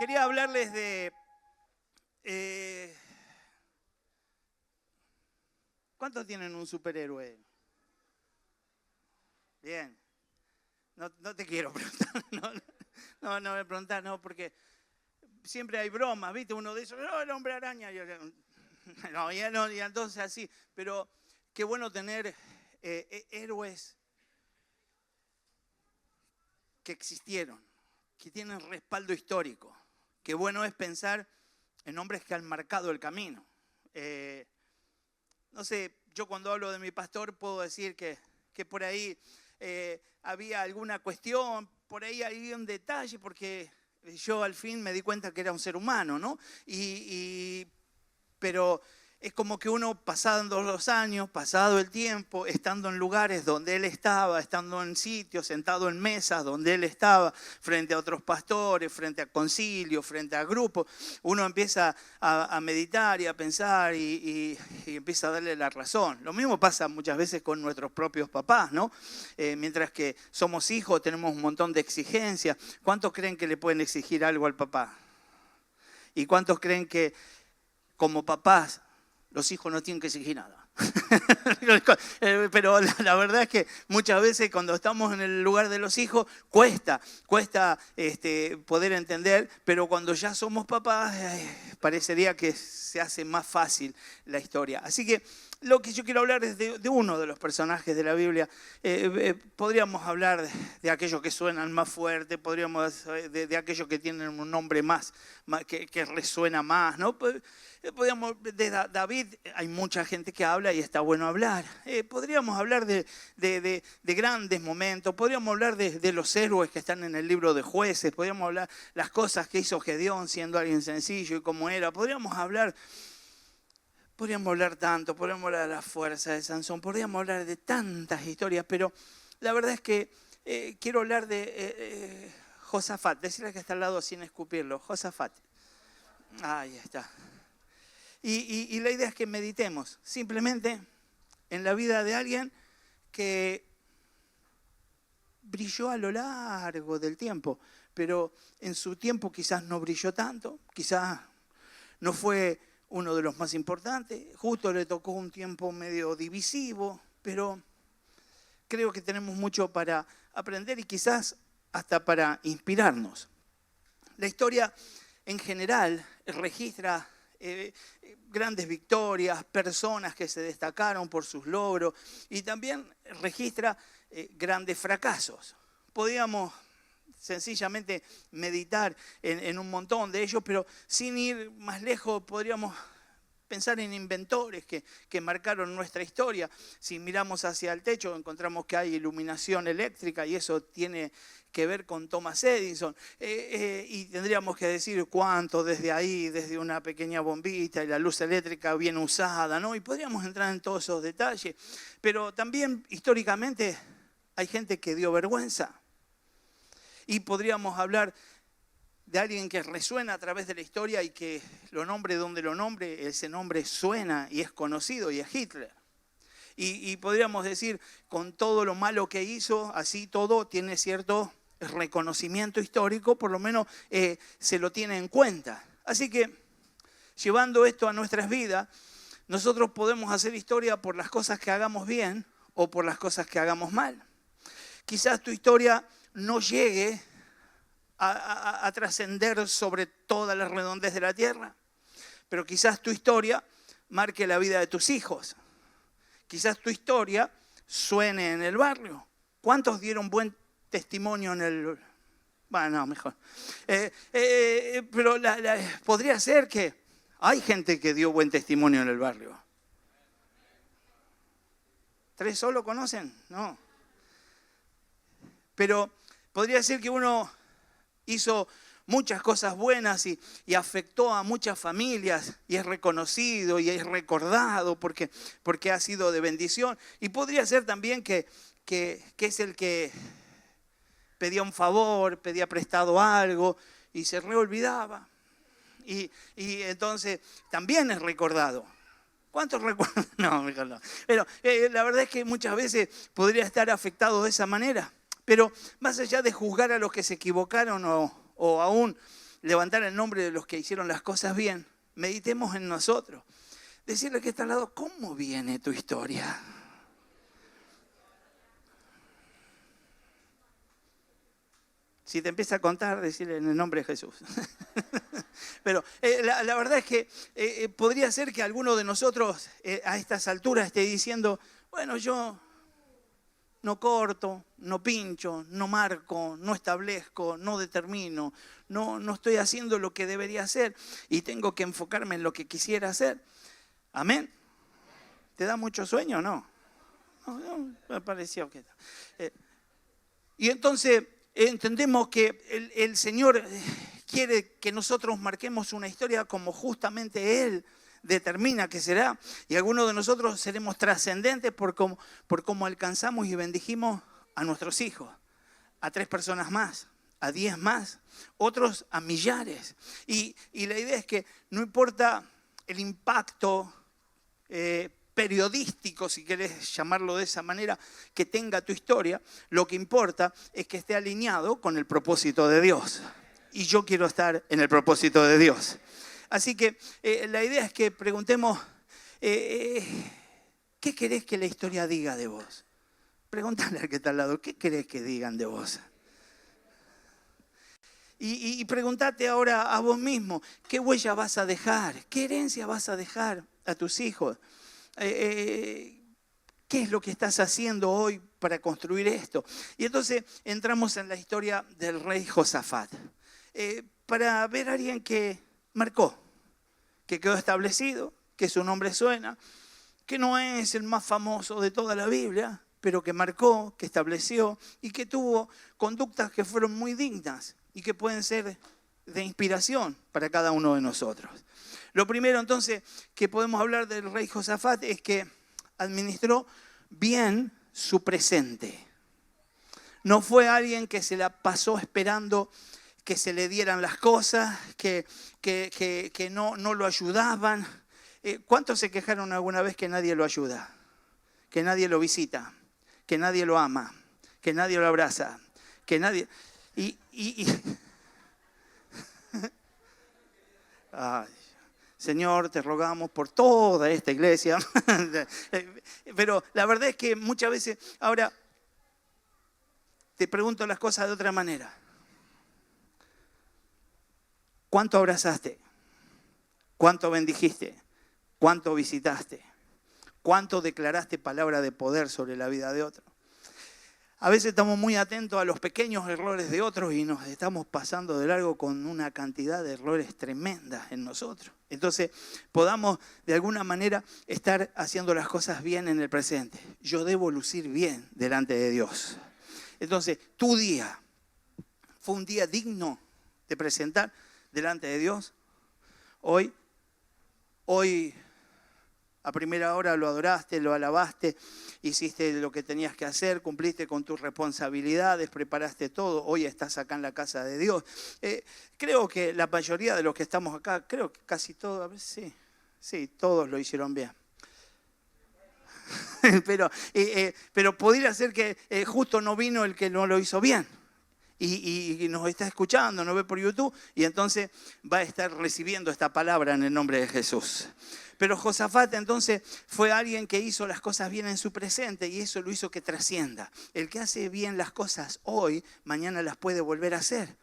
Quería hablarles de... ¿Cuántos tienen un superhéroe? Bien. No te quiero preguntar, no me preguntar, no, porque siempre hay bromas, ¿viste? Uno dice, no, el hombre araña. No, y entonces así. Pero qué bueno tener héroes que existieron, que tienen respaldo histórico. Qué bueno es pensar en hombres que han marcado el camino. No sé, yo cuando hablo de mi pastor puedo decir que por ahí había alguna cuestión, por ahí había un detalle, porque yo al fin me di cuenta que era un ser humano, ¿no? Pero es como que uno, pasando los años, pasado el tiempo, estando en lugares donde él estaba, estando en sitios, sentado en mesas donde él estaba, frente a otros pastores, frente a concilios, frente a grupos, uno empieza a meditar y a pensar y empieza a darle la razón. Lo mismo pasa muchas veces con nuestros propios papás, ¿no? Mientras que somos hijos, tenemos un montón de exigencias. ¿Cuántos creen que le pueden exigir algo al papá? ¿Y cuántos creen que como papás los hijos no tienen que exigir nada? Pero la verdad es que muchas veces cuando estamos en el lugar de los hijos cuesta poder entender, pero cuando ya somos papás parecería que se hace más fácil la historia. Así que lo que yo quiero hablar es de uno de los personajes de la Biblia. Podríamos hablar de aquellos que suenan más fuerte, podríamos de aquellos que tienen un nombre más que resuena más, ¿no? Podríamos, de David hay mucha gente que habla y está bueno hablar. Podríamos hablar de grandes momentos, podríamos hablar de los héroes que están en el libro de Jueces, podríamos hablar las cosas que hizo Gedeón siendo alguien sencillo y cómo era, podríamos hablar tanto, podríamos hablar de la fuerza de Sansón, podríamos hablar de tantas historias, pero la verdad es que quiero hablar de Josafat. Decirle que está al lado sin escupirlo. Josafat. Ahí está. Y la idea es que meditemos simplemente en la vida de alguien que brilló a lo largo del tiempo, pero en su tiempo quizás no brilló tanto, quizás no fue uno de los más importantes, justo le tocó un tiempo medio divisivo, pero creo que tenemos mucho para aprender y quizás hasta para inspirarnos. La historia en general registra grandes victorias, personas que se destacaron por sus logros y también registra grandes fracasos. Podríamos sencillamente meditar en un montón de ellos, pero sin ir más lejos podríamos pensar en inventores que marcaron nuestra historia. Si miramos hacia el techo encontramos que hay iluminación eléctrica y eso tiene que ver con Thomas Edison. Y tendríamos que decir cuánto desde ahí, desde una pequeña bombita y la luz eléctrica bien usada, ¿no? Y podríamos entrar en todos esos detalles. Pero también históricamente hay gente que dio vergüenza. Y podríamos hablar de alguien que resuena a través de la historia y que lo nombre donde lo nombre, ese nombre suena y es conocido y es Hitler. Y podríamos decir, con todo lo malo que hizo, así todo tiene cierto reconocimiento histórico, por lo menos se lo tiene en cuenta. Así que, llevando esto a nuestras vidas, nosotros podemos hacer historia por las cosas que hagamos bien o por las cosas que hagamos mal. Quizás tu historia no llegue a trascender sobre toda la redondez de la tierra, pero quizás tu historia marque la vida de tus hijos. Quizás tu historia suene en el barrio. ¿Cuántos dieron buen testimonio en el...? Bueno, no, mejor. Pero podría ser que hay gente que dio buen testimonio en el barrio. ¿3 solo conocen? No. Pero podría ser que uno hizo muchas cosas buenas y afectó a muchas familias y es reconocido y es recordado porque ha sido de bendición. Y podría ser también que es el que pedía un favor, pedía prestado algo y se reolvidaba. Y entonces también es recordado. ¿Cuántos recuerdan? No, mejor no. Pero la verdad es que muchas veces podría estar afectado de esa manera. Pero más allá de juzgar a los que se equivocaron o aún levantar el nombre de los que hicieron las cosas bien, meditemos en nosotros. Decirle que está al lado, ¿cómo viene tu historia? Si te empieza a contar, decirle en el nombre de Jesús. Pero la verdad es que podría ser que alguno de nosotros a estas alturas esté diciendo, bueno, yo no corto, no pincho, no marco, no establezco, no determino, no estoy haciendo lo que debería hacer y tengo que enfocarme en lo que quisiera hacer. Amén. ¿Te da mucho sueño o no? No, me pareció que... Y entonces entendemos que el Señor quiere que nosotros marquemos una historia como justamente Él determina que será. Y algunos de nosotros seremos trascendentes por cómo alcanzamos y bendijimos a nuestros hijos, a 3 personas más, a 10 más, otros a millares. Y la idea es que no importa el impacto periodístico, si querés llamarlo de esa manera, que tenga tu historia, lo que importa es que esté alineado con el propósito de Dios. Y yo quiero estar en el propósito de Dios. Así que la idea es que preguntemos, ¿qué querés que la historia diga de vos? Pregúntale al que está al lado, ¿qué querés que digan de vos? Y pregúntate ahora a vos mismo, ¿qué huella vas a dejar? ¿Qué herencia vas a dejar a tus hijos? ¿Qué es lo que estás haciendo hoy para construir esto? Y entonces entramos en la historia del rey Josafat, para ver a alguien que marcó, que quedó establecido, que su nombre suena, que no es el más famoso de toda la Biblia, pero que marcó, que estableció y que tuvo conductas que fueron muy dignas y que pueden ser de inspiración para cada uno de nosotros. Lo primero entonces que podemos hablar del rey Josafat es que administró bien su presente. No fue alguien que se la pasó esperando que se le dieran las cosas, que no lo ayudaban. ¿Cuántos se quejaron alguna vez que nadie lo ayuda? Que nadie lo visita, que nadie lo ama, que nadie lo abraza, que nadie... Ay, Señor, te rogamos por toda esta iglesia. Pero la verdad es que muchas veces, ahora te pregunto las cosas de otra manera. ¿Cuánto abrazaste? ¿Cuánto bendijiste? ¿Cuánto visitaste? ¿Cuánto declaraste palabra de poder sobre la vida de otro? A veces estamos muy atentos a los pequeños errores de otros y nos estamos pasando de largo con una cantidad de errores tremendas en nosotros. Entonces, podamos de alguna manera estar haciendo las cosas bien en el presente. Yo debo lucir bien delante de Dios. Entonces, tu día fue un día digno de presentar delante de Dios. Hoy a primera hora lo adoraste, lo alabaste, hiciste lo que tenías que hacer, cumpliste con tus responsabilidades, preparaste todo. Hoy estás acá en la casa de Dios. Creo que la mayoría de los que estamos acá, creo que casi todos, a ver, sí, todos lo hicieron bien. pero podría ser que justo no vino el que no lo hizo bien. Y nos está escuchando, nos ve por YouTube y entonces va a estar recibiendo esta palabra en el nombre de Jesús. Pero Josafat entonces fue alguien que hizo las cosas bien en su presente y eso lo hizo que trascienda. El que hace bien las cosas hoy, mañana las puede volver a hacer.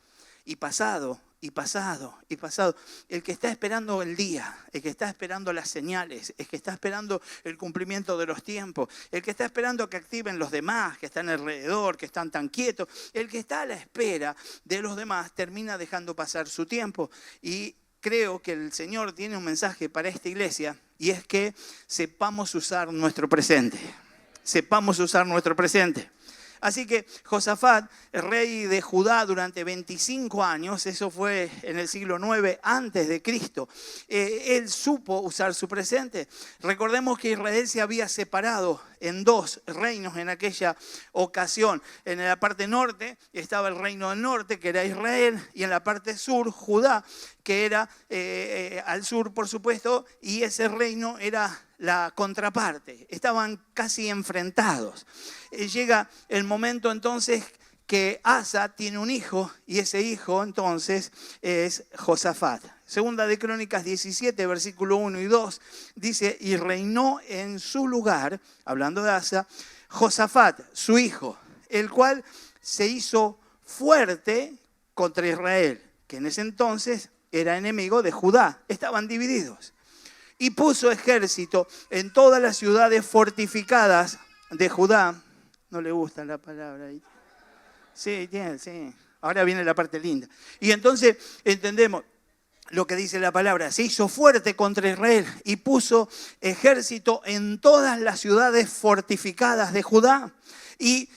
Y pasado, y pasado, y pasado. El que está esperando el día, el que está esperando las señales, el que está esperando el cumplimiento de los tiempos, el que está esperando que activen los demás, que están alrededor, que están tan quietos, el que está a la espera de los demás termina dejando pasar su tiempo. Y creo que el Señor tiene un mensaje para esta iglesia y es que sepamos usar nuestro presente. Sepamos usar nuestro presente. Así que Josafat, el rey de Judá durante 25 años, eso fue en el siglo IX antes de Cristo, él supo usar su presente. Recordemos que Israel se había separado en 2 reinos en aquella ocasión. En la parte norte estaba el reino del norte, que era Israel, y en la parte sur, Judá, que era al sur, por supuesto, y ese reino era la contraparte. Estaban casi enfrentados. Llega el momento entonces que Asa tiene un hijo y ese hijo entonces es Josafat. Segunda de Crónicas 17, versículo 1 y 2, dice, y reinó en su lugar, hablando de Asa, Josafat, su hijo, el cual se hizo fuerte contra Israel, que en ese entonces era enemigo de Judá. Estaban divididos. Y puso ejército en todas las ciudades fortificadas de Judá. No le gusta la palabra ahí. Sí, sí. Ahora viene la parte linda. Y entonces entendemos lo que dice la palabra. Se hizo fuerte contra Israel y puso ejército en todas las ciudades fortificadas de Judá. Y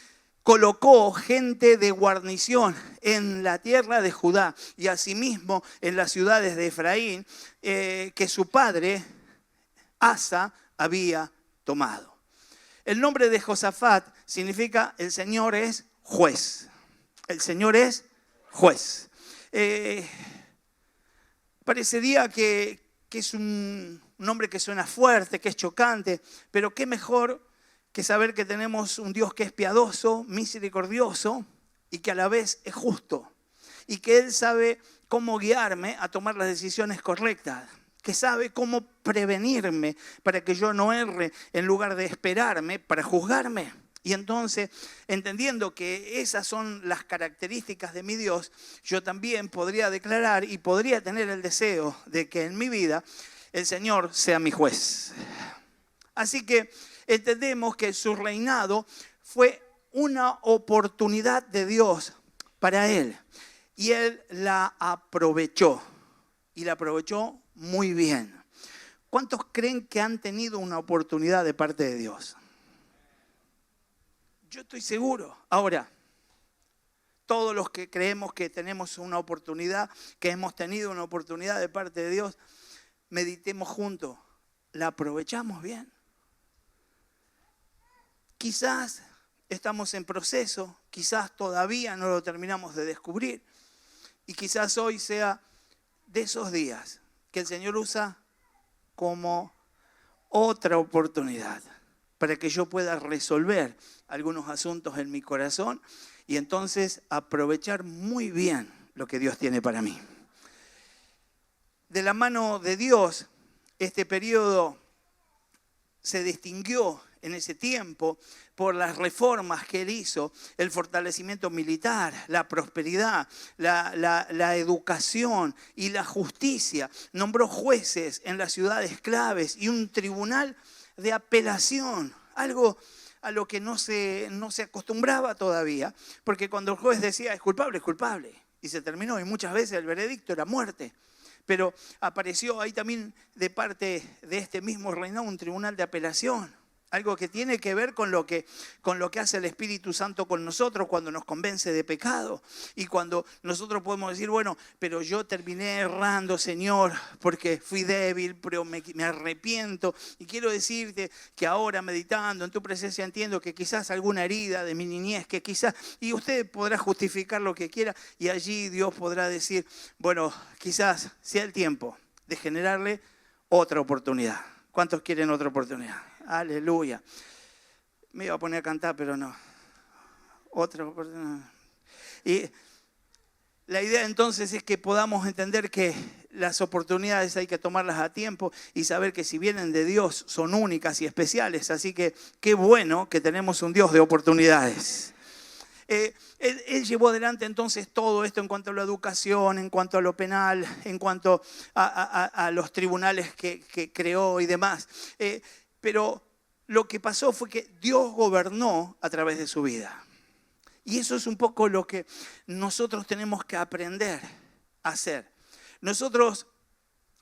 colocó gente de guarnición en la tierra de Judá y asimismo en las ciudades de Efraín que su padre Asa había tomado. El nombre de Josafat significa el Señor es juez. El Señor es juez. Parecería que es un nombre que suena fuerte, que es chocante, pero qué mejor que saber que tenemos un Dios que es piadoso, misericordioso y que a la vez es justo. Y que Él sabe cómo guiarme a tomar las decisiones correctas. Que sabe cómo prevenirme para que yo no erre en lugar de esperarme para juzgarme. Y entonces, entendiendo que esas son las características de mi Dios, yo también podría declarar y podría tener el deseo de que en mi vida el Señor sea mi juez. Así que entendemos que su reinado fue una oportunidad de Dios para él. Y él la aprovechó. Y la aprovechó muy bien. ¿Cuántos creen que han tenido una oportunidad de parte de Dios? Yo estoy seguro. Ahora, todos los que creemos que tenemos una oportunidad, que hemos tenido una oportunidad de parte de Dios, meditemos juntos. ¿La aprovechamos bien? Quizás estamos en proceso, quizás todavía no lo terminamos de descubrir y quizás hoy sea de esos días que el Señor usa como otra oportunidad para que yo pueda resolver algunos asuntos en mi corazón y entonces aprovechar muy bien lo que Dios tiene para mí. De la mano de Dios, este periodo se distinguió en ese tiempo por las reformas que él hizo, el fortalecimiento militar, la prosperidad, la educación y la justicia. Nombró jueces en las ciudades claves y un tribunal de apelación, algo a lo que no se acostumbraba todavía, porque cuando el juez decía es culpable, y se terminó, y muchas veces el veredicto era muerte. Pero apareció ahí también de parte de este mismo reinado un tribunal de apelación. Algo que tiene que ver con lo que hace el Espíritu Santo con nosotros cuando nos convence de pecado. Y cuando nosotros podemos decir, bueno, pero yo terminé errando, Señor, porque fui débil, pero me arrepiento. Y quiero decirte que ahora meditando en tu presencia entiendo que quizás alguna herida de mi niñez, que quizás, y usted podrá justificar lo que quiera, y allí Dios podrá decir, bueno, quizás sea el tiempo de generarle otra oportunidad. ¿Cuántos quieren otra oportunidad? Aleluya. Me iba a poner a cantar, pero no. Otra oportunidad. Y la idea entonces es que podamos entender que las oportunidades hay que tomarlas a tiempo y saber que si vienen de Dios son únicas y especiales. Así que qué bueno que tenemos un Dios de oportunidades. Él llevó adelante entonces todo esto en cuanto a la educación, en cuanto a lo penal, en cuanto a los tribunales que creó y demás. Pero lo que pasó fue que Dios gobernó a través de su vida. Y eso es un poco lo que nosotros tenemos que aprender a hacer. Nosotros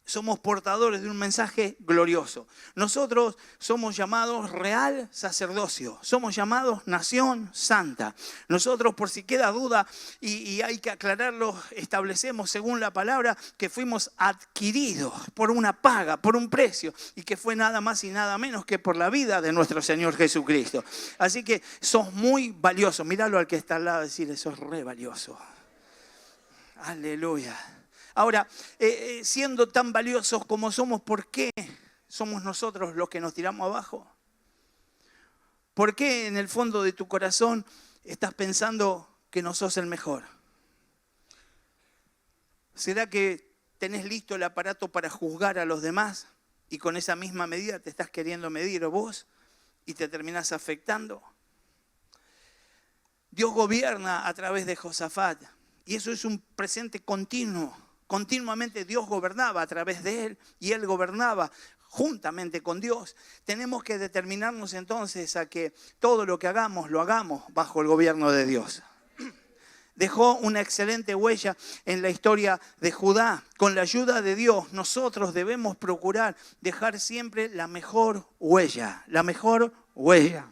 somos portadores de un mensaje glorioso. Nosotros somos llamados real sacerdocio. Somos llamados nación santa. Nosotros, por si queda duda, y hay que aclararlo, establecemos según la palabra que fuimos adquiridos por una paga, por un precio, y que fue nada más y nada menos que por la vida de nuestro Señor Jesucristo. Así que sos muy valioso. Míralo al que está al lado y decirle, sos re valioso. Aleluya. Ahora, siendo tan valiosos como somos, ¿por qué somos nosotros los que nos tiramos abajo? ¿Por qué en el fondo de tu corazón estás pensando que no sos el mejor? ¿Será que tenés listo el aparato para juzgar a los demás y con esa misma medida te estás queriendo medir vos y te terminás afectando? Dios gobierna a través de Josafat y eso es un presente continuo. Continuamente Dios gobernaba a través de él y él gobernaba juntamente con Dios. Tenemos que determinarnos entonces a que todo lo que hagamos, lo hagamos bajo el gobierno de Dios. Dejó una excelente huella en la historia de Judá. Con la ayuda de Dios, nosotros debemos procurar dejar siempre la mejor huella, la mejor huella.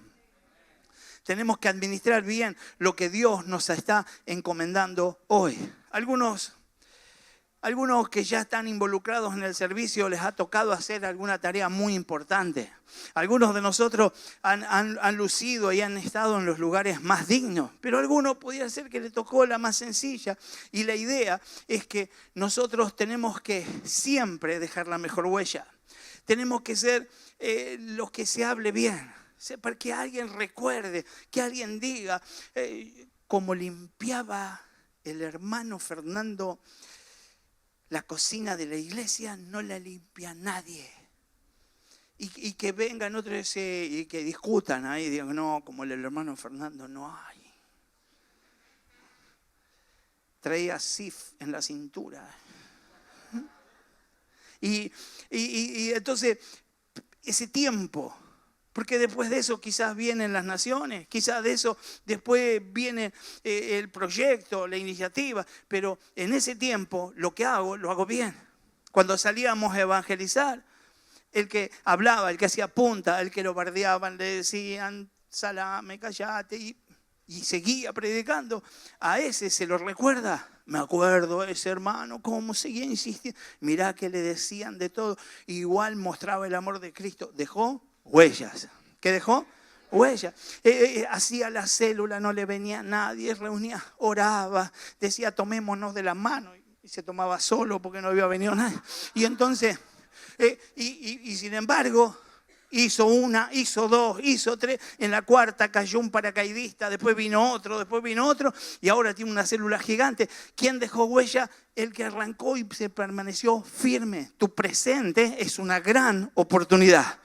Tenemos que administrar bien lo que Dios nos está encomendando hoy. Algunos que ya están involucrados en el servicio les ha tocado hacer alguna tarea muy importante. Algunos de nosotros han lucido y han estado en los lugares más dignos, pero a algunos podría ser que le tocó la más sencilla. Y la idea es que nosotros tenemos que siempre dejar la mejor huella. Tenemos que ser los que se hable bien, para que alguien recuerde, que alguien diga, como limpiaba el hermano Fernando la cocina de la iglesia, no la limpia nadie. Y que vengan otros y que discutan ahí, digan, no, como el hermano Fernando no hay. Traía sif en la cintura. Y entonces, ese tiempo, porque después de eso quizás vienen las naciones, quizás de eso después viene el proyecto, la iniciativa, pero en ese tiempo lo que hago, lo hago bien. Cuando salíamos a evangelizar, el que hablaba, el que hacía punta, el que lo bardeaban, le decían, salame, callate, y seguía predicando. A ese se lo recuerda. Me acuerdo ese hermano, cómo seguía insistiendo. Mirá que le decían de todo. Igual mostraba el amor de Cristo. Dejó huellas. ¿Qué dejó? Huellas. Hacía la célula, no le venía a nadie, reunía, oraba, decía tomémonos de la mano. Y se tomaba solo porque no había venido nadie. Y entonces, y sin embargo, hizo una, hizo dos, hizo tres. En la cuarta cayó un paracaidista, después vino otro, y ahora tiene una célula gigante. ¿Quién dejó huella? El que arrancó y se permaneció firme. Tu presente es una gran oportunidad.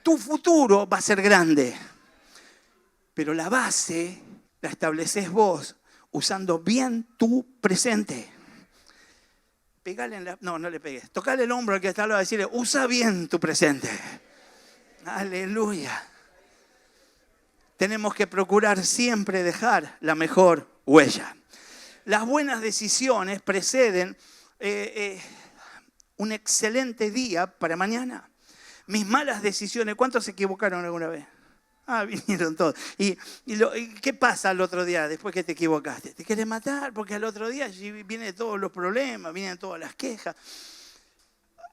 Tu futuro va a ser grande. Pero la base la estableces vos usando bien tu presente. Pegale en la... No le pegues. Tocale el hombro al que está al lado y decirle, usa bien tu presente. Aleluya. Tenemos que procurar siempre dejar la mejor huella. Las buenas decisiones preceden un excelente día para mañana. Mis malas decisiones, ¿cuántos se equivocaron alguna vez? Vinieron todos. ¿Y qué pasa al otro día después que te equivocaste? Te querés matar porque al otro día vienen todos los problemas, vienen todas las quejas.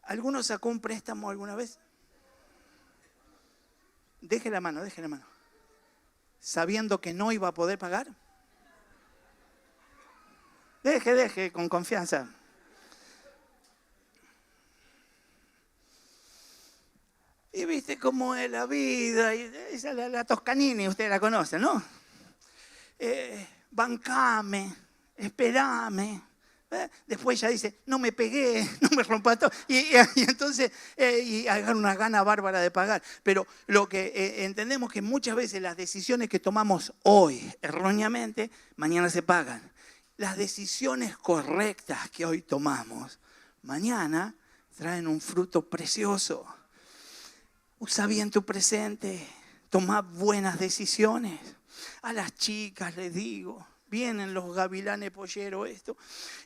¿Alguno sacó un préstamo alguna vez? Deje la mano. ¿Sabiendo que no iba a poder pagar? Deje, con confianza. Y viste cómo es la vida, esa la Toscanini, usted la conoce, ¿no? Bancame, esperame. Después ya dice, no me pegué, no me rompa todo. Y entonces hagan una gana bárbara de pagar. Pero lo que entendemos que muchas veces las decisiones que tomamos hoy erróneamente, mañana se pagan. Las decisiones correctas que hoy tomamos, mañana traen un fruto precioso. Usa bien tu presente, toma buenas decisiones. A las chicas les digo, vienen los gavilanes polleros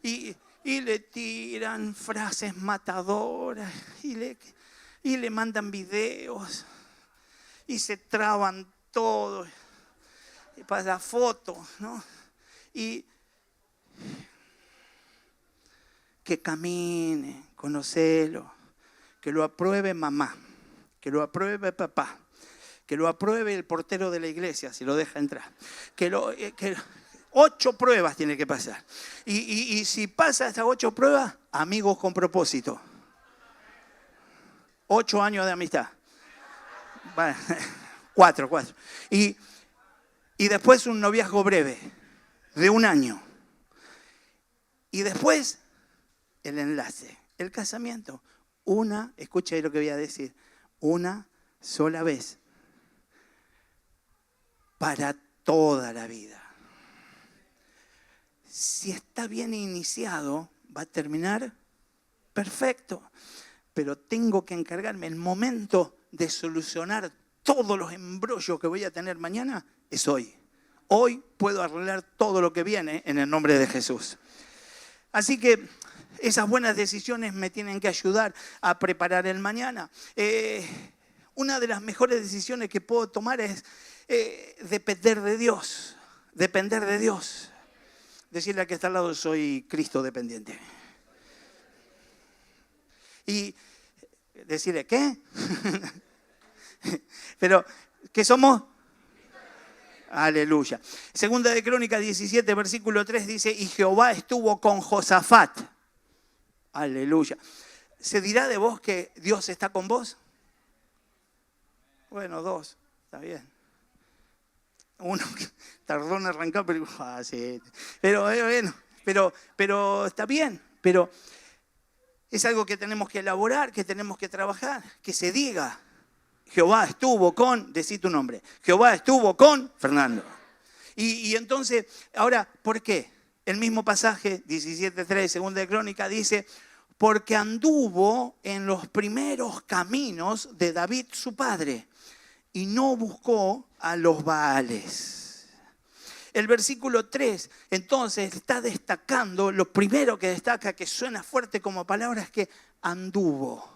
y le tiran frases matadoras y le mandan videos y se traban todo para la foto, ¿no? Y que camine, conocelo, que lo apruebe mamá. Que lo apruebe papá, que lo apruebe el portero de la iglesia, si lo deja entrar. Que 8 pruebas tiene que pasar. Y si pasa estas 8 pruebas, amigos con propósito. 8 años de amistad. Bueno, 4. Y después un noviazgo breve. de un año. Y después, el enlace, el casamiento. Escucha ahí lo que voy a decir, una sola vez. Para toda la vida. Si está bien iniciado, va a terminar perfecto. Pero tengo que encargarme, el momento de solucionar todos los embrollos que voy a tener mañana es hoy. Hoy puedo arreglar todo lo que viene en el nombre de Jesús. Así que esas buenas decisiones me tienen que ayudar a preparar el mañana. Una de las mejores decisiones que puedo tomar es depender de Dios. Depender de Dios. Decirle al que está al lado, soy Cristo dependiente. Y decirle, ¿qué? Pero, ¿qué somos? Aleluya. Segunda de Crónicas 17, versículo 3 dice, y Jehová estuvo con Josafat. Aleluya. ¿Se dirá de vos que Dios está con vos? Bueno, dos, está bien. Uno que tardó en arrancar, pero sí. Pero bueno, pero está bien. Pero es algo que tenemos que elaborar, que tenemos que trabajar, que se diga. Jehová estuvo con, decí tu nombre, Jehová estuvo con Fernando. Y entonces, ahora, ¿por qué? El mismo pasaje, 17:3, segunda de Crónica, dice, porque anduvo en los primeros caminos de David su padre y no buscó a los Baales. El versículo 3, entonces, está destacando, lo primero que destaca, que suena fuerte como palabra, es que anduvo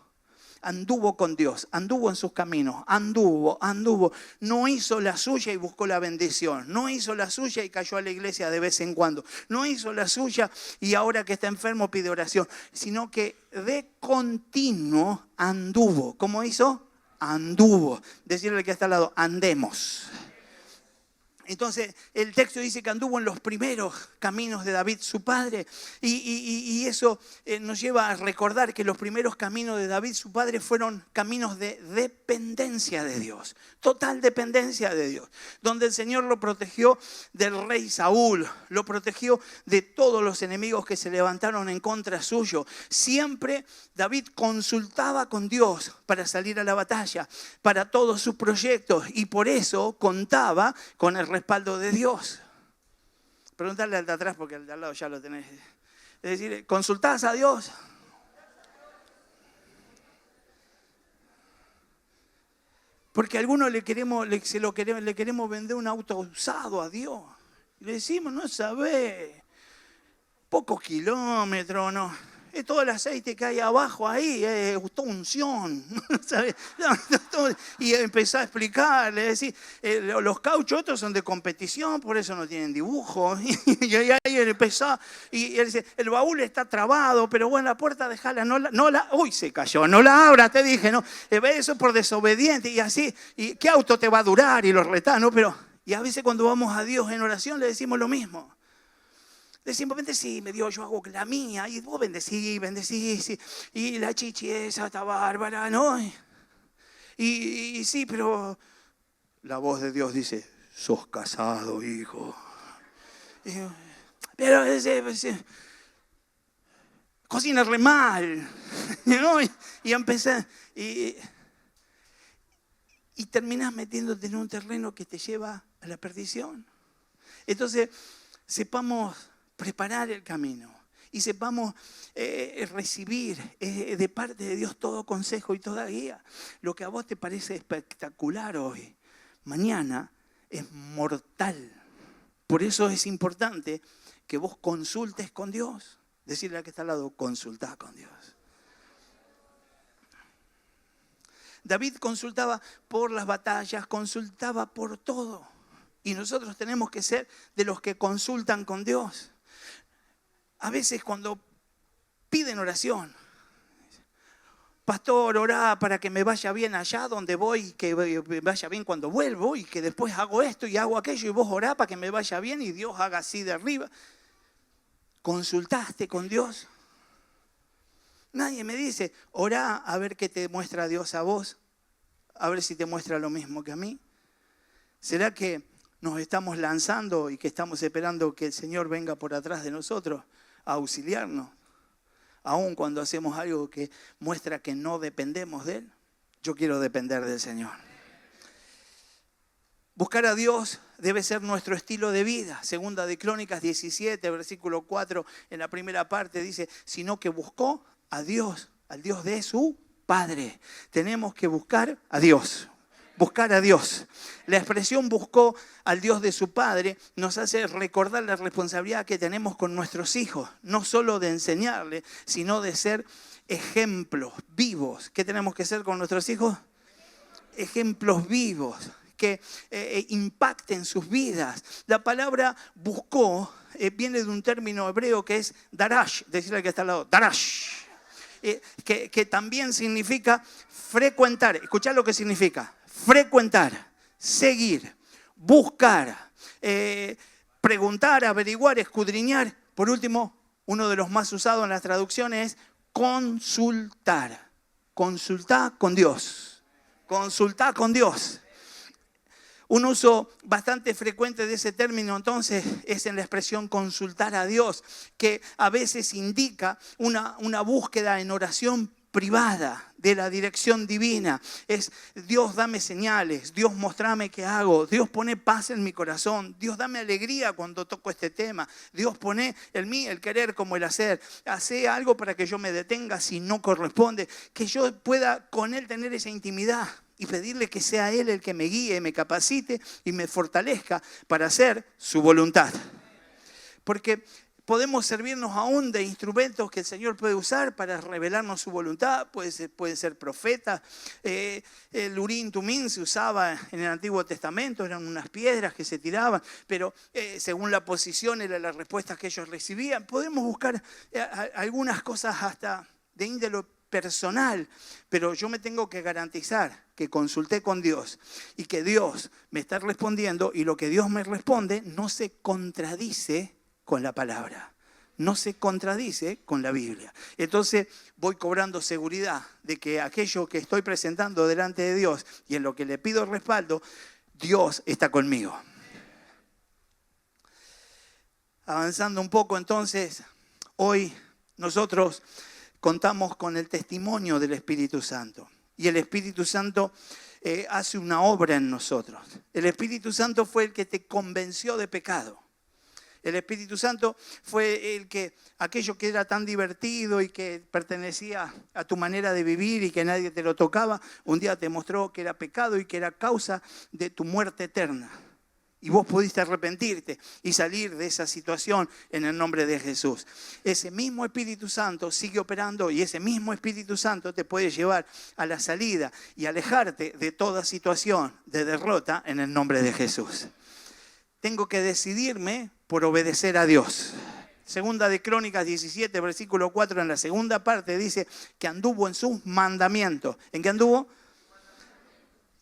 con Dios, anduvo en sus caminos, anduvo. No hizo la suya y buscó la bendición. No hizo la suya y cayó a la iglesia de vez en cuando. No hizo la suya y ahora que está enfermo pide oración. Sino que de continuo anduvo. ¿Cómo hizo? Anduvo. Decirle al que está al lado, andemos. Entonces, el texto dice que anduvo en los primeros caminos de David, su padre. Y eso nos lleva a recordar que los primeros caminos de David, su padre, fueron caminos de dependencia de Dios. Total dependencia de Dios. Donde el Señor lo protegió del rey Saúl. Lo protegió de todos los enemigos que se levantaron en contra suyo. Siempre David consultaba con Dios para salir a la batalla, para todos sus proyectos. Y por eso contaba con el respaldo de Dios. Preguntarle al de atrás porque al de al lado ya lo tenés. Es decir, ¿consultás a Dios? Porque a algunos le queremos vender un auto usado a Dios. Y le decimos, no sabés, pocos kilómetros, no. Es todo el aceite que hay abajo ahí, es toda unción. ¿Sabes? Y empezó a explicarle, decir, los cauchos estos son de competición, por eso no tienen dibujo. Y ahí él empezó, y él dice, el baúl está trabado, pero bueno, la puerta dejala, uy, se cayó, no la abras, te dije, no, eso es por desobediente, y así, y ¿qué auto te va a durar? Y los retá, ¿no? Y a veces cuando vamos a Dios en oración le decimos lo mismo. Decimos, bendecime, Dios, yo hago la mía. Y vos bendecí. Y la chichi esa está bárbara, ¿no? Y sí, pero la voz de Dios dice, sos casado, hijo. Pero cocina re mal. ¿No? Y empecé. Y terminás metiéndote en un terreno que te lleva a la perdición. Entonces, sepamos preparar el camino y sepamos recibir de parte de Dios todo consejo y toda guía. Lo que a vos te parece espectacular hoy, mañana es mortal. Por eso es importante que vos consultes con Dios. Decirle al que está al lado, consultá con Dios. David consultaba por las batallas, consultaba por todo. Y nosotros tenemos que ser de los que consultan con Dios. A veces cuando piden oración, pastor, orá para que me vaya bien allá donde voy, que me vaya bien cuando vuelvo y que después hago esto y hago aquello y vos orá para que me vaya bien y Dios haga así de arriba. ¿Consultaste con Dios? Nadie me dice, orá a ver qué te muestra Dios a vos, a ver si te muestra lo mismo que a mí. ¿Será que nos estamos lanzando y que estamos esperando que el Señor venga por atrás de nosotros a auxiliarnos, aun cuando hacemos algo que muestra que no dependemos de Él. Yo quiero depender del Señor. Buscar a Dios debe ser nuestro estilo de vida. Segunda de Crónicas 17, versículo 4, en la primera parte dice, sino que buscó a Dios, al Dios de su Padre. Tenemos que buscar a Dios. Buscar a Dios. La expresión buscó al Dios de su Padre nos hace recordar la responsabilidad que tenemos con nuestros hijos. No solo de enseñarles, sino de ser ejemplos vivos. ¿Qué tenemos que ser con nuestros hijos? Ejemplos vivos que impacten sus vidas. La palabra buscó viene de un término hebreo que es darash. Decirle al que está al lado, darash. Que también significa frecuentar. Escuchad lo que significa. Frecuentar, seguir, buscar, preguntar, averiguar, escudriñar. Por último, uno de los más usados en las traducciones es consultar. Consultar con Dios. Consultar con Dios. Un uso bastante frecuente de ese término entonces es en la expresión consultar a Dios, que a veces indica una búsqueda en oración privada de la dirección divina. Es Dios, dame señales, Dios, mostrame qué hago, Dios, pone paz en mi corazón, Dios, dame alegría cuando toco este tema, Dios, pone en mí el querer como el hacer, hace algo para que yo me detenga si no corresponde, que yo pueda con Él tener esa intimidad y pedirle que sea Él el que me guíe, me capacite y me fortalezca para hacer su voluntad. Porque podemos servirnos aún de instrumentos que el Señor puede usar para revelarnos su voluntad. Puede ser profeta. El Urim Tumim se usaba en el Antiguo Testamento, eran unas piedras que se tiraban, pero según la posición era la respuesta que ellos recibían. Podemos buscar algunas cosas hasta de índole personal, pero yo me tengo que garantizar que consulté con Dios y que Dios me está respondiendo y lo que Dios me responde no se contradice con la palabra, no se contradice con la Biblia. Entonces voy cobrando seguridad de que aquello que estoy presentando delante de Dios y en lo que le pido respaldo, Dios está conmigo. Avanzando un poco entonces, hoy nosotros contamos con el testimonio del Espíritu Santo. Y el Espíritu Santo hace una obra en nosotros. El Espíritu Santo fue el que te convenció de pecado. El Espíritu Santo fue el que, aquello que era tan divertido y que pertenecía a tu manera de vivir y que nadie te lo tocaba, un día te mostró que era pecado y que era causa de tu muerte eterna. Y vos pudiste arrepentirte y salir de esa situación en el nombre de Jesús. Ese mismo Espíritu Santo sigue operando y ese mismo Espíritu Santo te puede llevar a la salida y alejarte de toda situación de derrota en el nombre de Jesús. Tengo que decidirme por obedecer a Dios. Segunda de Crónicas 17, versículo 4, en la segunda parte dice que anduvo en sus mandamientos. ¿En qué anduvo?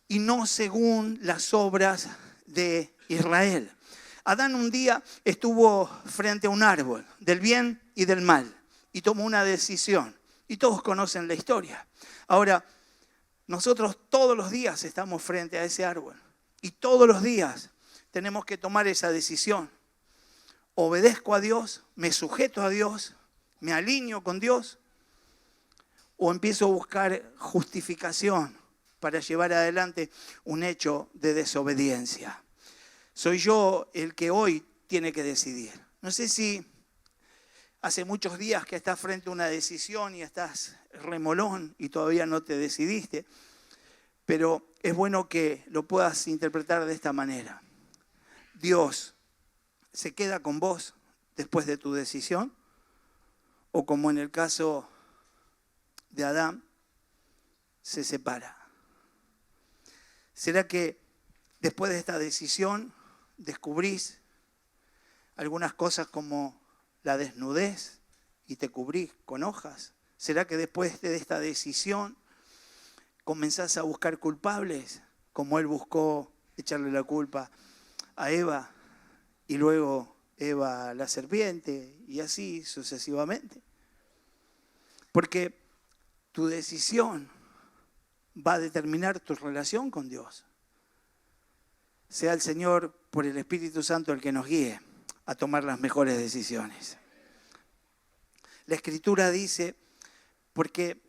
Y no según las obras de Israel. Adán un día estuvo frente a un árbol del bien y del mal y tomó una decisión. Y todos conocen la historia. Ahora, nosotros todos los días estamos frente a ese árbol y todos los días tenemos que tomar esa decisión. ¿Obedezco a Dios? ¿Me sujeto a Dios? ¿Me alineo con Dios? ¿O empiezo a buscar justificación para llevar adelante un hecho de desobediencia? Soy yo el que hoy tiene que decidir. No sé si hace muchos días que estás frente a una decisión y estás remolón y todavía no te decidiste, pero es bueno que lo puedas interpretar de esta manera. Dios se queda con vos después de tu decisión, o como en el caso de Adán, se separa. ¿Será que después de esta decisión descubrís algunas cosas como la desnudez y te cubrís con hojas? ¿Será que después de esta decisión comenzás a buscar culpables, como él buscó echarle la culpa a Eva y luego Eva a la serpiente y así sucesivamente? Porque tu decisión va a determinar tu relación con Dios. Sea el Señor por el Espíritu Santo el que nos guíe a tomar las mejores decisiones. La Escritura dice, porque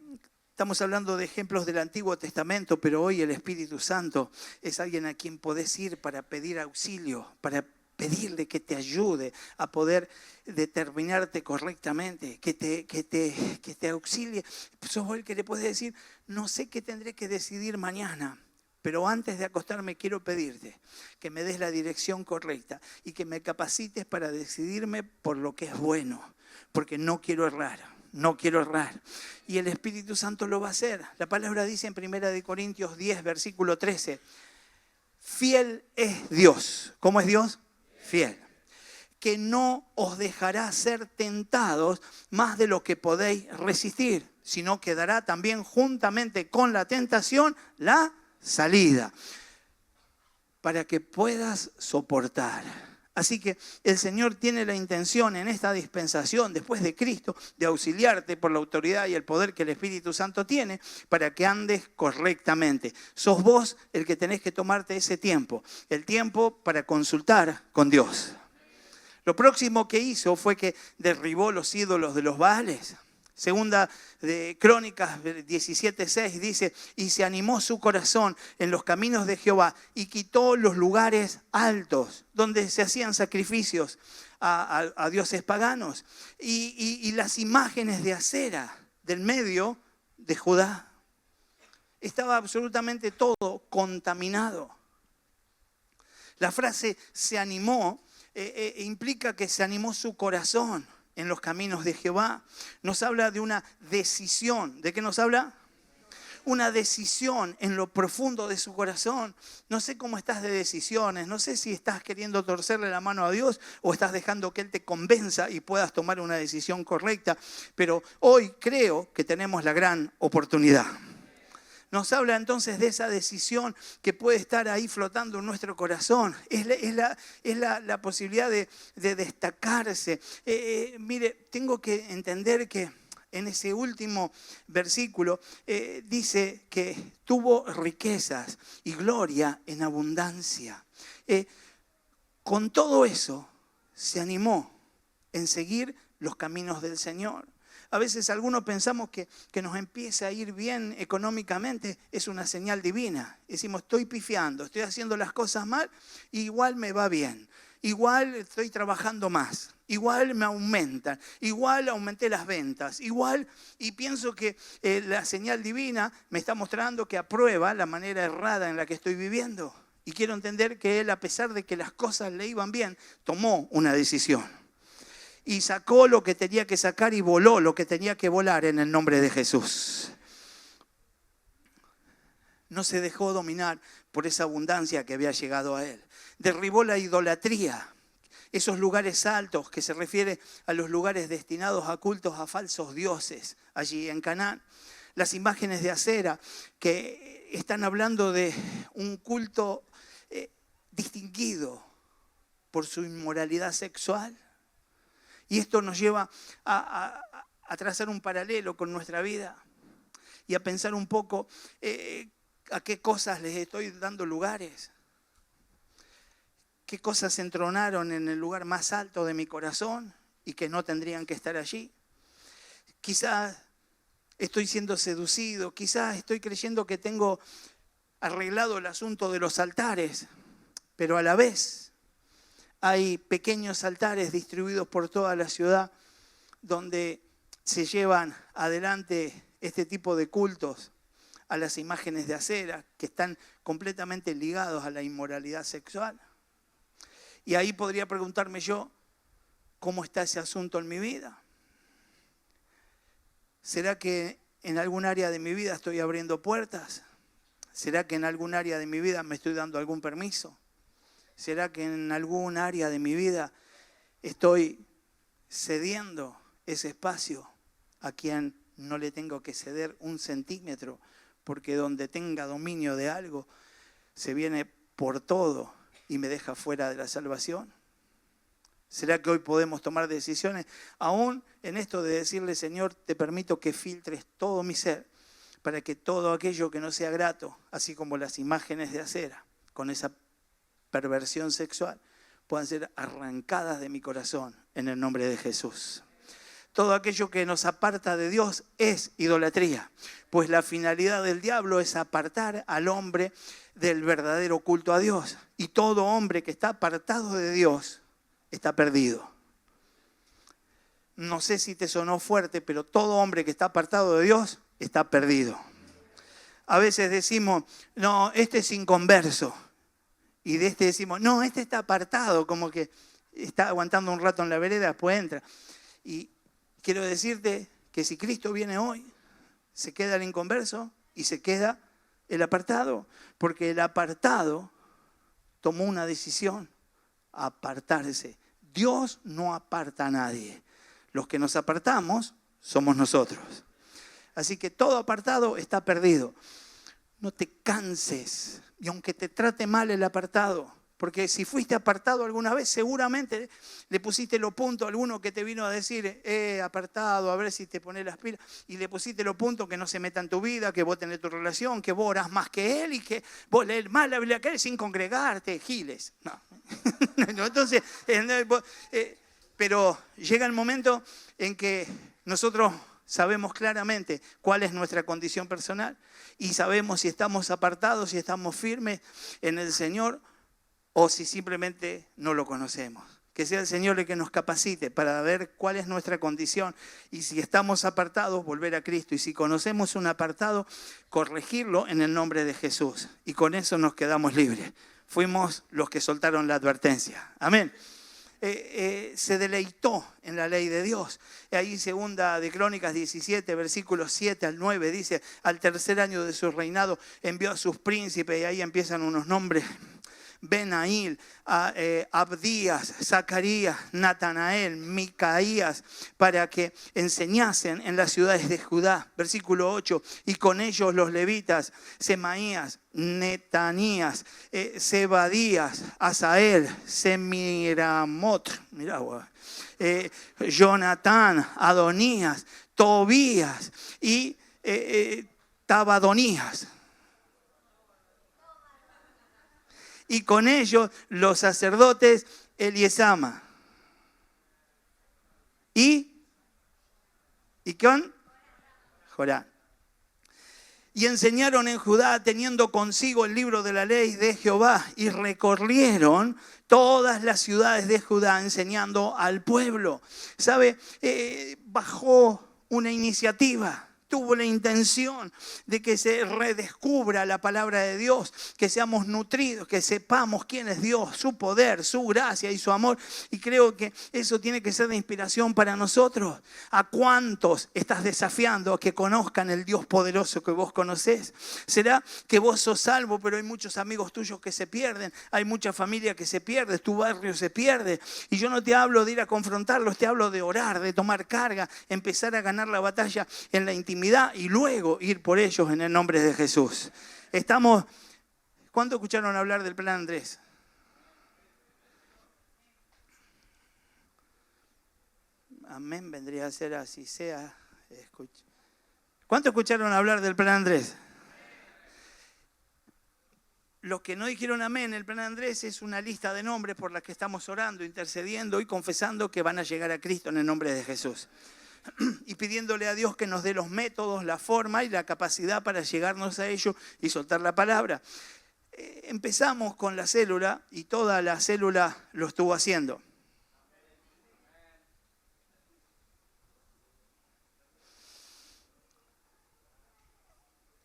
estamos hablando de ejemplos del Antiguo Testamento, pero hoy el Espíritu Santo es alguien a quien podés ir para pedir auxilio, para pedirle que te ayude a poder determinarte correctamente, que te auxilie. Sos vos el que le podés decir, no sé qué tendré que decidir mañana, pero antes de acostarme quiero pedirte que me des la dirección correcta y que me capacites para decidirme por lo que es bueno, porque no quiero errar. No quiero errar. Y el Espíritu Santo lo va a hacer. La palabra dice en 1 Corintios 10, versículo 13, fiel es Dios. ¿Cómo es Dios? Fiel. Que no os dejará ser tentados más de lo que podéis resistir, sino que dará también juntamente con la tentación la salida, para que puedas soportar. Así que el Señor tiene la intención en esta dispensación, después de Cristo, de auxiliarte por la autoridad y el poder que el Espíritu Santo tiene para que andes correctamente. Sos vos el que tenés que tomarte ese tiempo, el tiempo para consultar con Dios. Lo próximo que hizo fue que derribó los ídolos de los Baales. Segunda de Crónicas 17:6 dice, y se animó su corazón en los caminos de Jehová y quitó los lugares altos donde se hacían sacrificios a dioses paganos y las imágenes de acera del medio de Judá. Estaba absolutamente todo contaminado. La frase se animó implica que se animó su corazón en los caminos de Jehová. Nos habla de una decisión. ¿De qué nos habla? Una decisión en lo profundo de su corazón. No sé cómo estás de decisiones, no sé si estás queriendo torcerle la mano a Dios o estás dejando que Él te convenza y puedas tomar una decisión correcta, pero hoy creo que tenemos la gran oportunidad. Nos habla entonces de esa decisión que puede estar ahí flotando en nuestro corazón. Es la posibilidad de destacarse. Mire, tengo que entender que en ese último versículo dice que tuvo riquezas y gloria en abundancia. Con todo eso se animó en seguir los caminos del Señor. A veces algunos pensamos que nos empieza a ir bien económicamente, es una señal divina. Decimos, estoy pifiando, estoy haciendo las cosas mal, igual me va bien, igual estoy trabajando más, igual me aumentan, igual aumenté las ventas, igual, y pienso que la señal divina me está mostrando que aprueba la manera errada en la que estoy viviendo. Y quiero entender que Él, a pesar de que las cosas le iban bien, tomó una decisión. Y sacó lo que tenía que sacar y voló lo que tenía que volar en el nombre de Jesús. No se dejó dominar por esa abundancia que había llegado a él. Derribó la idolatría, esos lugares altos que se refiere a los lugares destinados a cultos a falsos dioses allí en Canaán. Las imágenes de acera que están hablando de un culto distinguido por su inmoralidad sexual. Y esto nos lleva a trazar un paralelo con nuestra vida y a pensar un poco a qué cosas les estoy dando lugares. Qué cosas entronaron en el lugar más alto de mi corazón y que no tendrían que estar allí. Quizás estoy siendo seducido, quizás estoy creyendo que tengo arreglado el asunto de los altares, pero a la vez hay pequeños altares distribuidos por toda la ciudad donde se llevan adelante este tipo de cultos a las imágenes de acera que están completamente ligados a la inmoralidad sexual. Y ahí podría preguntarme yo, ¿cómo está ese asunto en mi vida? ¿Será que en algún área de mi vida estoy abriendo puertas? ¿Será que en algún área de mi vida me estoy dando algún permiso? ¿Será que en algún área de mi vida estoy cediendo ese espacio a quien no le tengo que ceder un centímetro? Porque donde tenga dominio de algo, se viene por todo y me deja fuera de la salvación. ¿Será que hoy podemos tomar decisiones, aún en esto de decirle, Señor, te permito que filtres todo mi ser, para que todo aquello que no sea grato, así como las imágenes de acera, con esa perversión sexual puedan ser arrancadas de mi corazón en el nombre de Jesús. Todo aquello que nos aparta de Dios es idolatría, pues la finalidad del diablo es apartar al hombre del verdadero culto a Dios. Y todo hombre que está apartado de Dios está perdido. No sé si te sonó fuerte, pero todo hombre que está apartado de Dios está perdido. A veces decimos, no, este es inconverso. Y de este decimos, no, este está apartado, como que está aguantando un rato en la vereda, después entra. Y quiero decirte que si Cristo viene hoy, se queda el inconverso y se queda el apartado. Porque el apartado tomó una decisión, apartarse. Dios no aparta a nadie. Los que nos apartamos somos nosotros. Así que todo apartado está perdido. No te canses, y aunque te trate mal el apartado, porque si fuiste apartado alguna vez, seguramente le pusiste los puntos a alguno que te vino a decir, apartado, a ver si te pones las pilas, y le pusiste los puntos que no se meta en tu vida, que vos tenés tu relación, que vos orás más que él y que vos lees más la Biblia que él sin congregarte, giles. No. Entonces, pero llega el momento en que nosotros sabemos claramente cuál es nuestra condición personal y sabemos si estamos apartados, si estamos firmes en el Señor o si simplemente no lo conocemos. Que sea el Señor el que nos capacite para ver cuál es nuestra condición y si estamos apartados, volver a Cristo. Y si conocemos un apartado, corregirlo en el nombre de Jesús. Y con eso nos quedamos libres. Fuimos los que soltaron la advertencia. Amén. Se deleitó en la ley de Dios. Ahí segunda de Crónicas 17, versículos 7 al 9, dice, al tercer año de su reinado envió a sus príncipes, y ahí empiezan unos nombres, Benail, Abdías, Zacarías, Natanael, Micaías, para que enseñasen en las ciudades de Judá. Versículo 8, y con ellos los levitas, Semaías, Netanías, Zebadías, Asael, Semiramot, mirá, Jonatán, Adonías, Tobías y Tabadonías. Y con ellos los sacerdotes Eliesama. ¿Y con Jorán. Y enseñaron en Judá teniendo consigo el libro de la ley de Jehová y recorrieron todas las ciudades de Judá enseñando al pueblo. ¿Sabe? Bajó una iniciativa. Tuvo la intención de que se redescubra la palabra de Dios, que seamos nutridos, que sepamos quién es Dios, su poder, su gracia y su amor. Y creo que eso tiene que ser de inspiración para nosotros. ¿A cuántos estás desafiando a que conozcan el Dios poderoso que vos conocés? ¿Será que vos sos salvo, pero hay muchos amigos tuyos que se pierden? Hay mucha familia que se pierde, tu barrio se pierde. Y yo no te hablo de ir a confrontarlos, te hablo de orar, de tomar carga, empezar a ganar la batalla en la intimidad y luego ir por ellos en el nombre de Jesús. ¿Cuánto escucharon hablar del plan Andrés? Amén, vendría a ser así sea. ¿Cuánto escucharon hablar del plan Andrés? Los que no dijeron amén, el plan Andrés es una lista de nombres por las que estamos orando, intercediendo y confesando que van a llegar a Cristo en el nombre de Jesús. Y pidiéndole a Dios que nos dé los métodos, la forma y la capacidad para llegarnos a ello y soltar la palabra. Empezamos con la célula y toda la célula lo estuvo haciendo.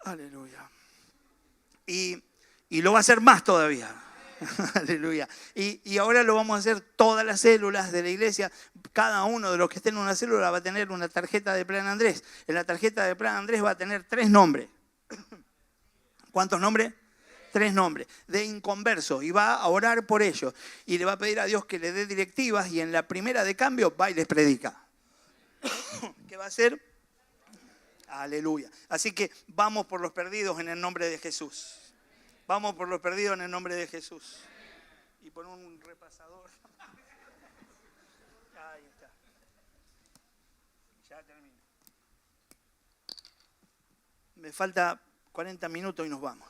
Aleluya. Y lo va a hacer más todavía. Aleluya. Y ahora lo vamos a hacer todas las células de la iglesia. Cada uno de los que estén en una célula va a tener una tarjeta de Plan Andrés. En la tarjeta de Plan Andrés va a tener 3 nombres. ¿Cuántos nombres? 3 nombres. De inconverso. Y va a orar por ellos. Y le va a pedir a Dios que le dé directivas. Y en la primera de cambio va y les predica. ¿Qué va a hacer? Aleluya. Así que vamos por los perdidos en el nombre de Jesús. Vamos por los perdidos en el nombre de Jesús. Y por un repasador. Ahí está. Ya termino. Me falta 40 minutos y nos vamos.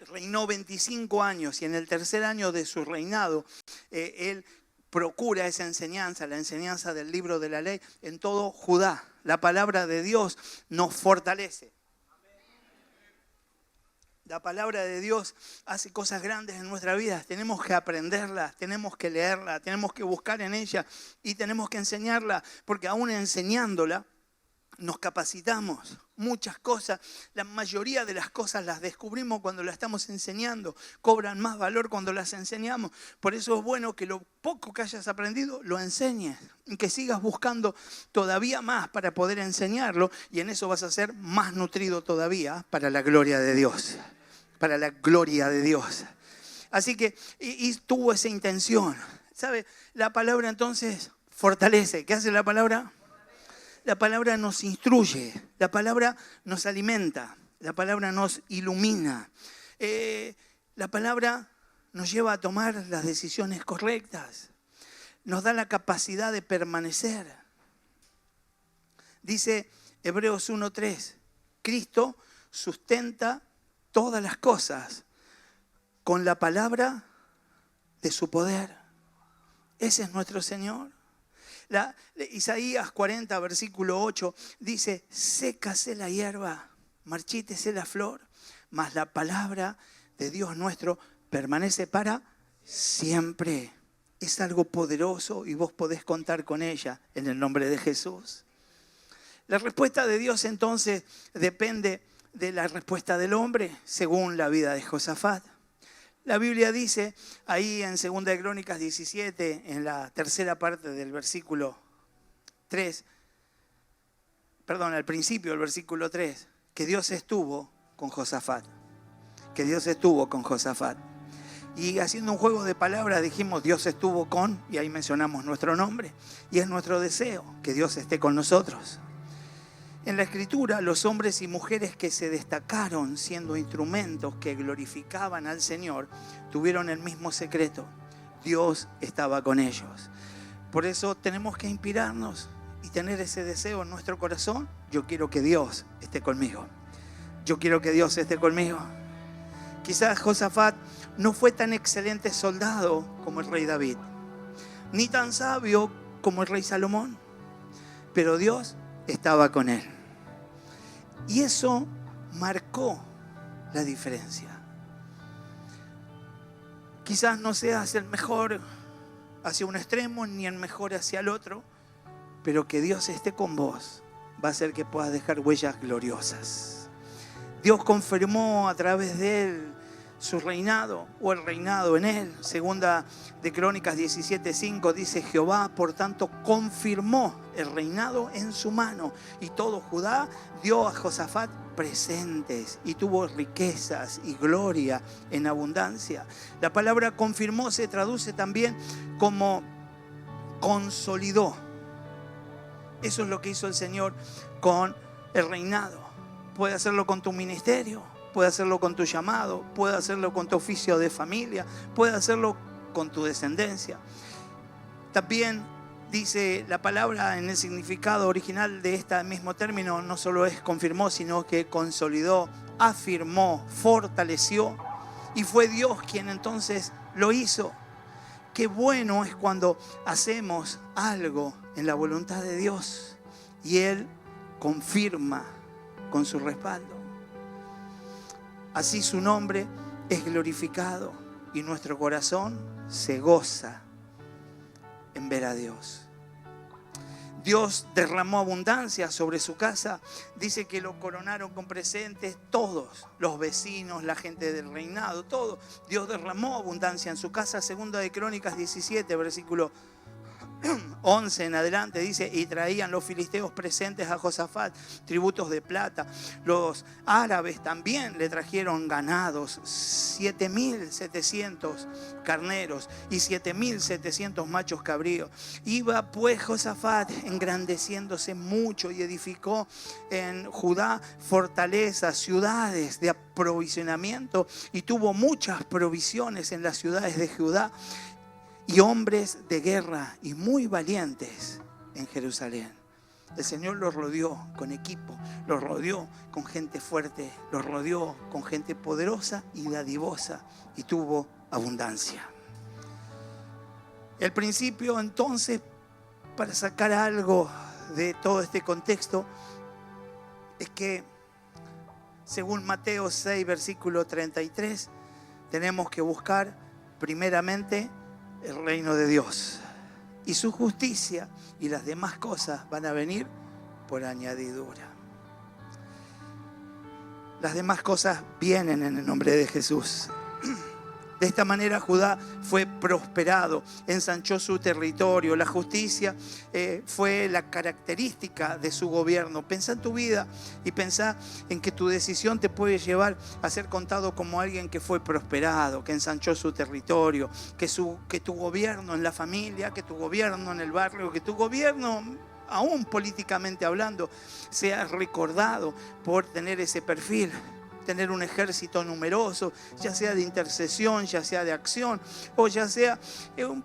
reinó 25 años y en el tercer año de su reinado, él procura esa enseñanza, la enseñanza del libro de la ley en todo Judá. La palabra de Dios nos fortalece. La palabra de Dios hace cosas grandes en nuestra vida. Tenemos que aprenderla, tenemos que leerla, tenemos que buscar en ella y tenemos que enseñarla, porque aún enseñándola nos capacitamos. Muchas cosas, la mayoría de las cosas las descubrimos cuando las estamos enseñando. Cobran más valor cuando las enseñamos. Por eso es bueno que lo poco que hayas aprendido lo enseñes y que sigas buscando todavía más para poder enseñarlo, y en eso vas a ser más nutrido todavía para la gloria de Dios. Para la gloria de Dios. Así que, y tuvo esa intención. ¿Sabe? La palabra entonces fortalece. ¿Qué hace la palabra? La palabra nos instruye, la palabra nos alimenta, la palabra nos ilumina. La palabra nos lleva a tomar las decisiones correctas, nos da la capacidad de permanecer. Dice Hebreos 1:3, Cristo sustenta todas las cosas con la palabra de su poder. Ese es nuestro Señor. Isaías 40, versículo 8, dice: sécase la hierba, marchítese la flor, mas la palabra de Dios nuestro permanece para siempre. Es algo poderoso y vos podés contar con ella en el nombre de Jesús. La respuesta de Dios entonces depende de la respuesta del hombre, según la vida de Josafat. La Biblia dice ahí en 2 de Crónicas 17, en la tercera parte del versículo 3, al principio del versículo 3, que Dios estuvo con Josafat. Que Dios estuvo con Josafat. Y haciendo un juego de palabras dijimos Dios estuvo con, y ahí mencionamos nuestro nombre. Y es nuestro deseo que Dios esté con nosotros. En la Escritura, los hombres y mujeres que se destacaron siendo instrumentos que glorificaban al Señor, tuvieron el mismo secreto. Dios estaba con ellos. Por eso tenemos que inspirarnos y tener ese deseo en nuestro corazón. Yo quiero que Dios esté conmigo. Yo quiero que Dios esté conmigo. Quizás Josafat no fue tan excelente soldado como el rey David, ni tan sabio como el rey Salomón, pero Dios estaba con él. Y eso marcó la diferencia. Quizás no seas el mejor hacia un extremo ni el mejor hacia el otro, pero que Dios esté con vos va a hacer que puedas dejar huellas gloriosas. Dios confirmó a través de él su reinado, o el reinado en él. Segunda de Crónicas 17:5 dice: Jehová por tanto confirmó el reinado en su mano, y todo Judá dio a Josafat presentes y tuvo riquezas y gloria en abundancia. La palabra confirmó se traduce también como consolidó. Eso es lo que hizo el Señor con el reinado. Puede hacerlo con tu ministerio, puede hacerlo con tu llamado, puede hacerlo con tu oficio de familia, puede hacerlo con tu descendencia. También dice la palabra en el significado original de este mismo término, no solo es confirmó, sino que consolidó, afirmó, fortaleció, y fue Dios quien entonces lo hizo. Qué bueno es cuando hacemos algo en la voluntad de Dios y Él confirma con su respaldo. Así su nombre es glorificado y nuestro corazón se goza en ver a Dios. Dios derramó abundancia sobre su casa. Dice que lo coronaron con presentes todos, los vecinos, la gente del reinado, todo. Dios derramó abundancia en su casa. Segunda de Crónicas 17, versículo 11 en adelante dice: y traían los filisteos presentes a Josafat tributos de plata. Los árabes también le trajeron ganados, 7,700 carneros y 7,700 machos cabríos. Iba pues Josafat engrandeciéndose mucho y edificó en Judá fortalezas, ciudades de aprovisionamiento, y tuvo muchas provisiones en las ciudades de Judá y hombres de guerra y muy valientes en Jerusalén. El Señor los rodeó con equipo, los rodeó con gente fuerte, los rodeó con gente poderosa y dadivosa, y tuvo abundancia. El principio, entonces, para sacar algo de todo este contexto, es que según Mateo 6, versículo 33, tenemos que buscar primeramente el reino de Dios y su justicia, y las demás cosas van a venir por añadidura. Las demás cosas vienen en el nombre de Jesús. De esta manera Judá fue prosperado, ensanchó su territorio. La justicia fue la característica de su gobierno. Pensá en tu vida y pensá en que tu decisión te puede llevar a ser contado como alguien que fue prosperado, que ensanchó su territorio, que tu gobierno en la familia, que tu gobierno en el barrio, que tu gobierno, aún políticamente hablando, sea recordado por tener ese perfil. Tener un ejército numeroso, ya sea de intercesión, ya sea de acción, o ya sea,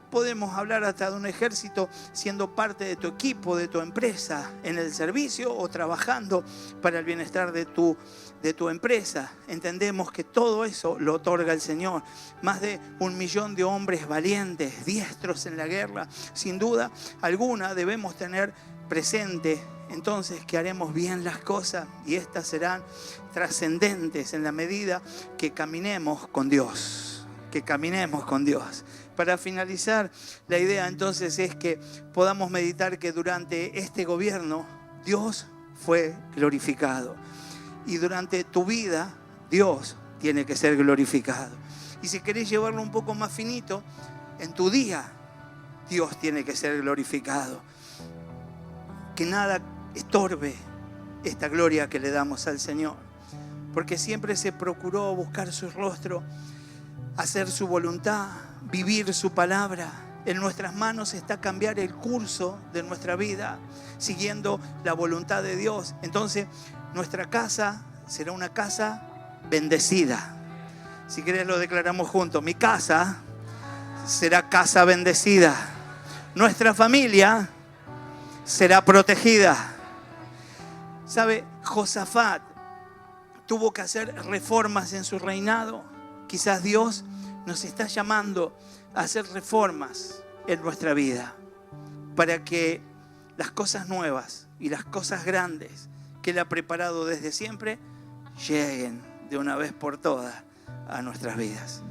podemos hablar hasta de un ejército siendo parte de tu equipo, de tu empresa, en el servicio o trabajando para el bienestar de tu empresa. Entendemos que todo eso lo otorga el Señor. Más de 1 millón de hombres valientes, diestros en la guerra, sin duda alguna debemos tener presente entonces que haremos bien las cosas, y estas serán trascendentes en la medida que caminemos con Dios. Que caminemos con Dios. Para finalizar, la idea entonces es que podamos meditar que durante este gobierno Dios fue glorificado. Y durante tu vida Dios tiene que ser glorificado. Y si querés llevarlo un poco más finito, en tu día Dios tiene que ser glorificado. Que nada estorbe esta gloria que le damos al Señor, porque siempre se procuró buscar su rostro, hacer su voluntad, vivir su palabra. En nuestras manos está cambiar el curso de nuestra vida, siguiendo la voluntad de Dios. Entonces, nuestra casa será una casa bendecida. Si querés lo declaramos juntos. Mi casa será casa bendecida. Nuestra familia será protegida. ¿Sabe? Josafat tuvo que hacer reformas en su reinado. Quizás Dios nos está llamando a hacer reformas en nuestra vida para que las cosas nuevas y las cosas grandes que Él ha preparado desde siempre lleguen de una vez por todas a nuestras vidas.